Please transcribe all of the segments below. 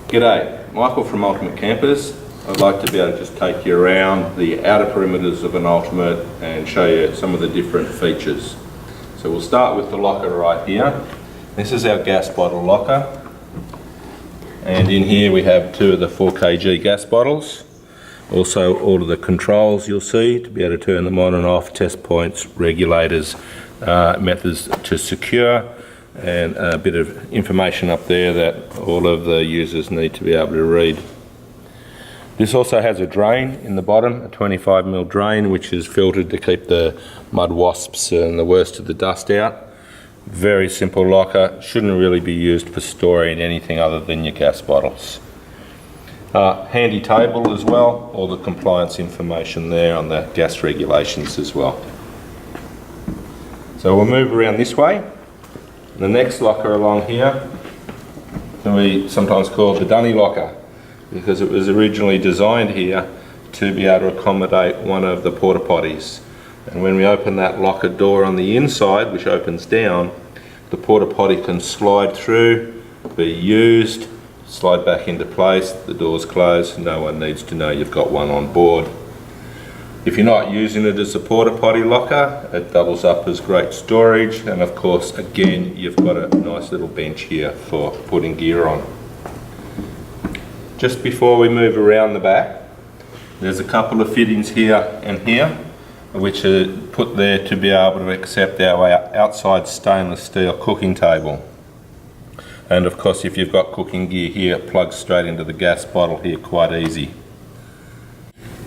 G'day, Michael from Ultimate Campers. I'd like to be able to just take you around the outer perimeters of an Ultimate and show you some of the different features. So we'll start with the locker right here. This is our gas bottle locker. And in here we have 2 of the 4 kg gas bottles. Also all of the controls you'll see to be able to turn them on and off, test points, regulators, methods to secure, and a bit of information up there that all of the users need to be able to read. This also has a drain in the bottom, a 25mm drain, which is filtered to keep the mud wasps and the worst of the dust out. Very simple locker, shouldn't really be used for storing anything other than your gas bottles. Handy table as well, all the compliance information there on the gas regulations as well. So we'll move around this way. The next locker along here can be sometimes called the dunny locker, because it was originally designed here to be able to accommodate one of the porta potties. And when we open that locker door on the inside, which opens down, the porta potty can slide through, be used, slide back into place, the door's closed, no one needs to know you've got one on board. If you're not using it as a porta potty locker, it doubles up as great storage, and of course again you've got a nice little bench here for putting gear on. Just before we move around the back, there's a couple of fittings here and here which are put there to be able to accept our outside stainless steel cooking table. And of course if you've got cooking gear here, it plugs straight into the gas bottle here quite easy.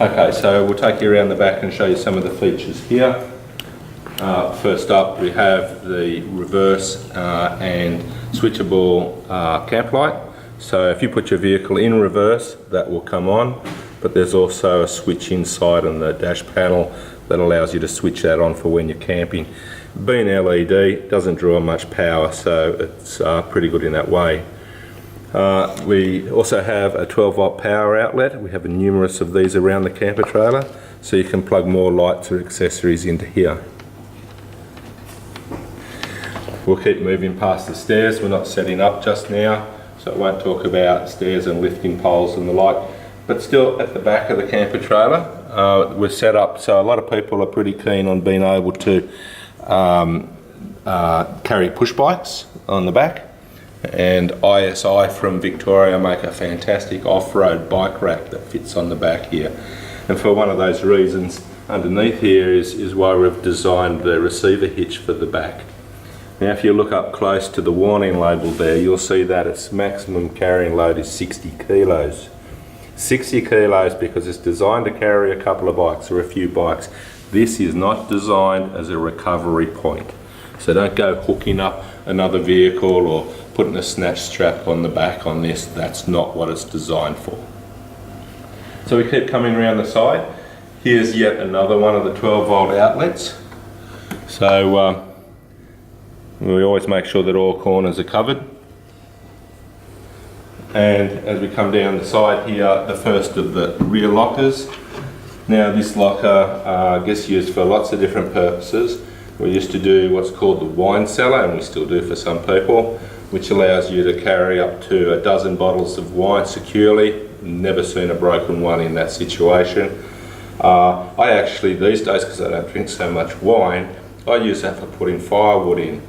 Okay, so we'll take you around the back and show you some of the features here. First up we have the reverse and switchable camp light. So if you put your vehicle in reverse, that will come on, but there's also a switch inside on the dash panel that allows you to switch that on for when you're camping. Being LED, doesn't draw much power, so it's pretty good in that way. We also have a 12-volt power outlet. We have numerous of these around the camper trailer, so you can plug more lights or accessories into here. We'll keep moving past the stairs. We're not setting up just now, so I won't talk about stairs and lifting poles and the like. But still, at the back of the camper trailer, we're set up so a lot of people are pretty keen on being able to carry push bikes on the back. And ISI from Victoria make a fantastic off-road bike rack that fits on the back here. And for one of those reasons, underneath here is why we've designed the receiver hitch for the back. Now if you look up close to the warning label there, you'll see that its maximum carrying load is 60 kilos. 60 kilos because it's designed to carry a couple of bikes or a few bikes. This is not designed as a recovery point. So don't go hooking up another vehicle or putting a snatch strap on the back on this. That's not what it's designed for. So we keep coming around the side. Here's yet another one of the 12-volt outlets. So we always make sure that all corners are covered. And as we come down the side here, the first of the rear lockers. Now this locker gets used for lots of different purposes. We used to do what's called the wine cellar, and we still do for some people, which allows you to carry up to 12 bottles of wine securely. Never seen a broken one in that situation. I actually, these days, because I don't drink so much wine, I use that for putting firewood in.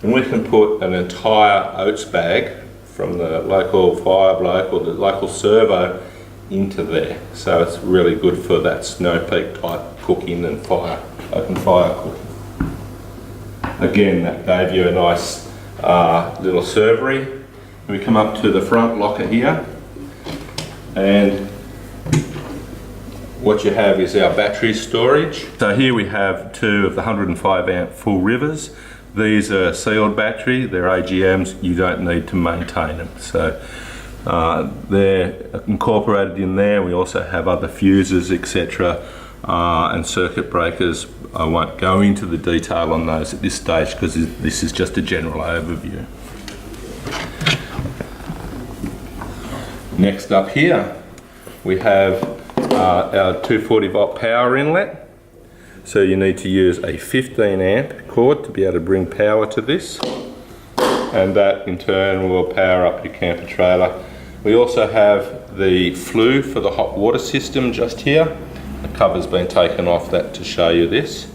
And we can put an entire oats bag from the local fire bloke or the local servo into there. So it's really good for that snow peak type cooking and open fire cooking. Again, that gave you a nice little servery. We come up to the front locker here, and what you have is our battery storage. So here we have 2 of the 105 amp full rivers. These are sealed battery, they're AGMs, you don't need to maintain them. So they're incorporated in there. We also have other fuses, etc. And circuit breakers. I won't go into the detail on those at this stage because this is just a general overview. Next up here we have our 240-volt power inlet. So you need to use a 15 amp cord to be able to bring power to this, and that in turn will power up your camper trailer. We also have the flue for the hot water system just here. The cover's been taken off that to show you this.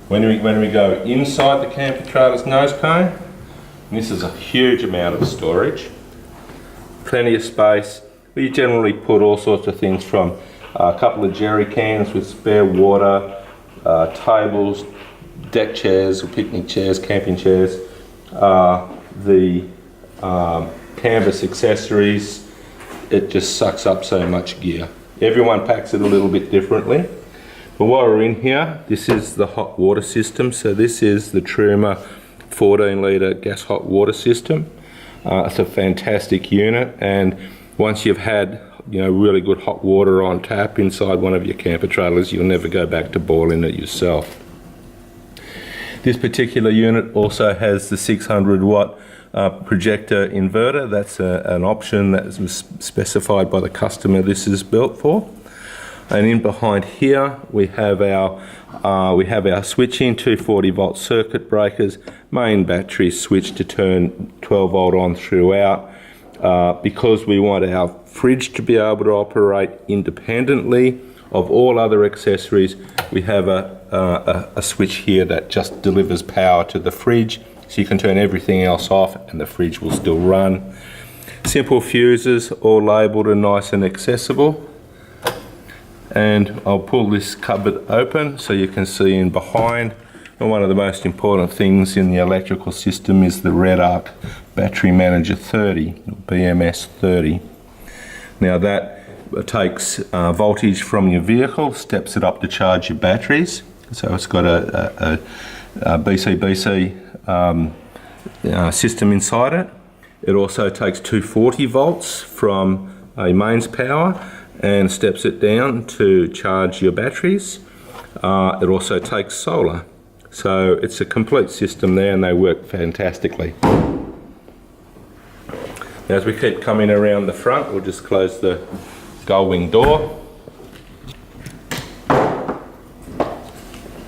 When we go inside the camper trailer's nose cone, this is a huge amount of storage. Plenty of space. We generally put all sorts of things from a couple of jerry cans with spare water, tables, deck chairs or picnic chairs, camping chairs, the canvas accessories. It just sucks up so much gear. Everyone packs it a little bit differently. But while we're in here, this is the hot water system. So this is the Truma 14 litre gas hot water system. It's a fantastic unit, and once you've had really good hot water on tap inside one of your camper trailers, you'll never go back to boiling it yourself. This particular unit also has the 600 watt projector inverter. That's an option that was specified by the customer this is built for. And in behind here we have our switching 240 volt circuit breakers, main battery switch to turn 12 volt on throughout. Because we want our fridge to be able to operate independently of all other accessories, we have a switch here that just delivers power to the fridge, so you can turn everything else off and the fridge will still run. Simple fuses, all labelled and nice and accessible. And I'll pull this cupboard open so you can see in behind. And one of the most important things in the electrical system is the Red Arc Battery Manager 30, BMS 30. Now that takes voltage from your vehicle, steps it up to charge your batteries. So it's got a BC system inside it. It also takes 240 volts from a mains power and steps it down to charge your batteries. It also takes solar. So it's a complete system there, and they work fantastically. Now, as we keep coming around the front, we'll just close the gull wing door.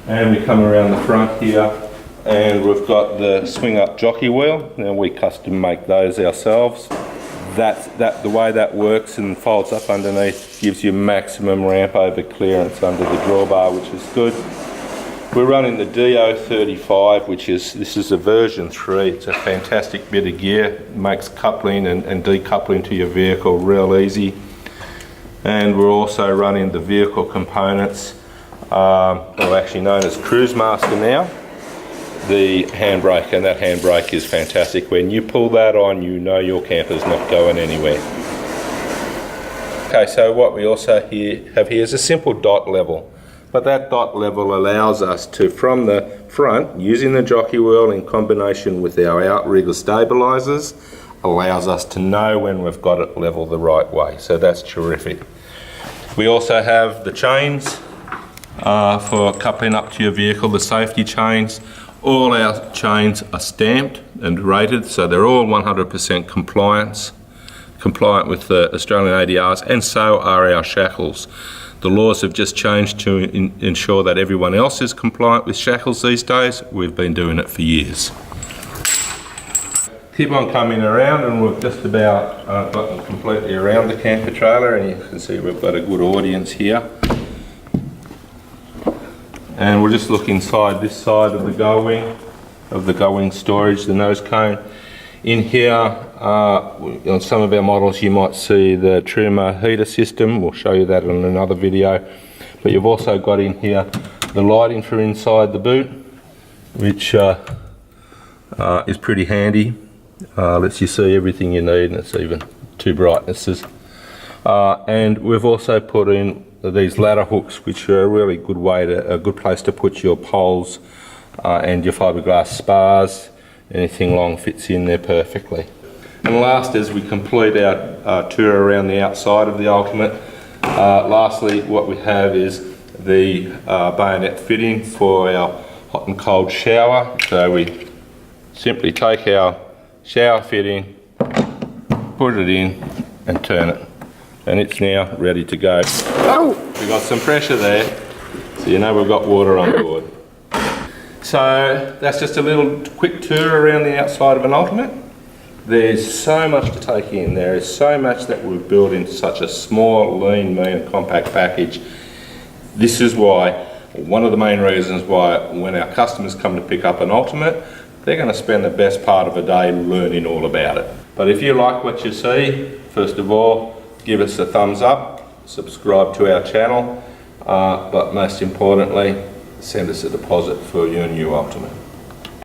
And we come around the front here, and we've got the swing up jockey wheel. Now we custom make those ourselves. The way that works and folds up underneath gives you maximum ramp over clearance under the drawbar, which is good. We're running the DO35, this is a version 3. It's a fantastic bit of gear. It makes coupling and decoupling to your vehicle real easy. And we're also running the vehicle components, actually known as Cruise Master now, the handbrake, and that handbrake is fantastic. When you pull that on, you know your camper's not going anywhere. Okay, so what we also have here is a simple dot level. But that dot level allows us to, from the front, using the jockey wheel in combination with our outrigger stabilisers, allows us to know when we've got it level the right way. So that's terrific. We also have the chains for coupling up to your vehicle, the safety chains. All our chains are stamped and rated, so they're all 100% compliant with the Australian ADRs, and so are our shackles. The laws have just changed to ensure that everyone else is compliant with shackles these days. We've been doing it for years. Keep on coming around, and we've just about gotten completely around the camper trailer, and you can see we've got a good audience here. And we'll just look inside this side of the gull wing storage, the nose cone. In here, on some of our models, you might see the Truma heater system. We'll show you that in another video. But you've also got in here the lighting for inside the boot, which is pretty handy. Lets you see everything you need, and it's even 2 brightnesses. And we've also put in these ladder hooks, which are a really good place to put your poles and your fiberglass spars. Anything long fits in there perfectly. And last, as we complete our tour around the outside of the Ultimate, lastly what we have is the bayonet fitting for our hot and cold shower. So we simply take our shower fitting, put it in and turn it, and it's now ready to go. Oh! We've got some pressure there, so you know we've got water on board. So that's just a little quick tour around the outside of an Ultimate. There's so much to take in. There is so much that we've built into such a small, lean, mean and compact package. This is why, one of the main reasons why when our customers come to pick up an Ultimate, they're going to spend the best part of a day learning all about it. But if you like what you see, first of all, give us a thumbs up, subscribe to our channel, but most importantly, send us a deposit for your new Ultimate.